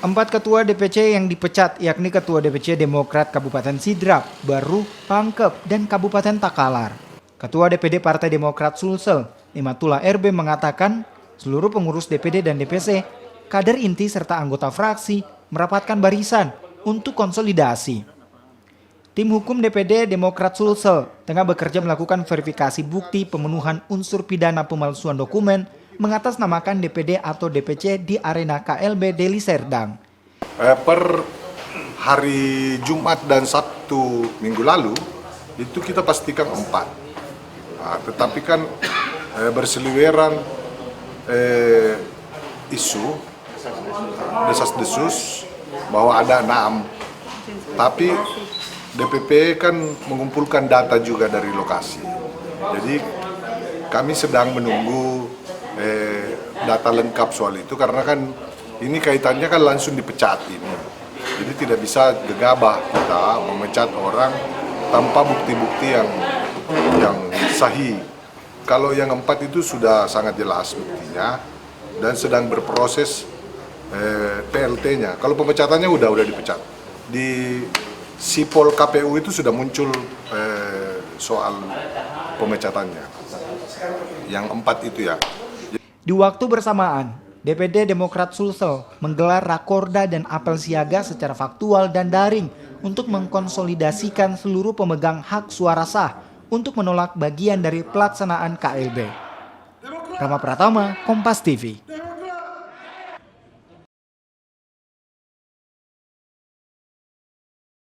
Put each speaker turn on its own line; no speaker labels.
4 ketua DPC yang dipecat, yakni Ketua DPC Demokrat Kabupaten Sidrap, Baru, Pangkep, dan Kabupaten Takalar. Ketua DPD Partai Demokrat Sulsel, Imatullah RB mengatakan, seluruh pengurus DPD dan DPC, kader inti serta anggota fraksi merapatkan barisan untuk konsolidasi. Tim hukum DPD Demokrat Sulsel tengah bekerja melakukan verifikasi bukti pemenuhan unsur pidana pemalsuan dokumen mengatasnamakan DPD atau DPC di arena KLB Deli Serdang.
Per hari Jumat dan Sabtu minggu lalu itu kita pastikan 4. Tetapi kan berseliweran isu desas-desus bahwa ada 6. Tapi DPP kan mengumpulkan data juga dari lokasi. Jadi kami sedang menunggu data lengkap soal itu karena kan ini kaitannya kan langsung dipecat ini. Jadi tidak bisa gegabah kita memecat orang tanpa bukti-bukti yang sahih. Kalau yang 4 itu sudah sangat jelas buktinya dan sedang berproses PLT-nya. Kalau pemecatannya udah dipecat. Di Sipol KPU itu sudah muncul soal pemecatannya. Yang 4 itu ya.
Di waktu bersamaan, DPD Demokrat Sulsel menggelar rakorda dan apel siaga secara faktual dan daring untuk mengkonsolidasikan seluruh pemegang hak suara sah untuk menolak bagian dari pelaksanaan KLB. Rama Pratama, Kompas TV.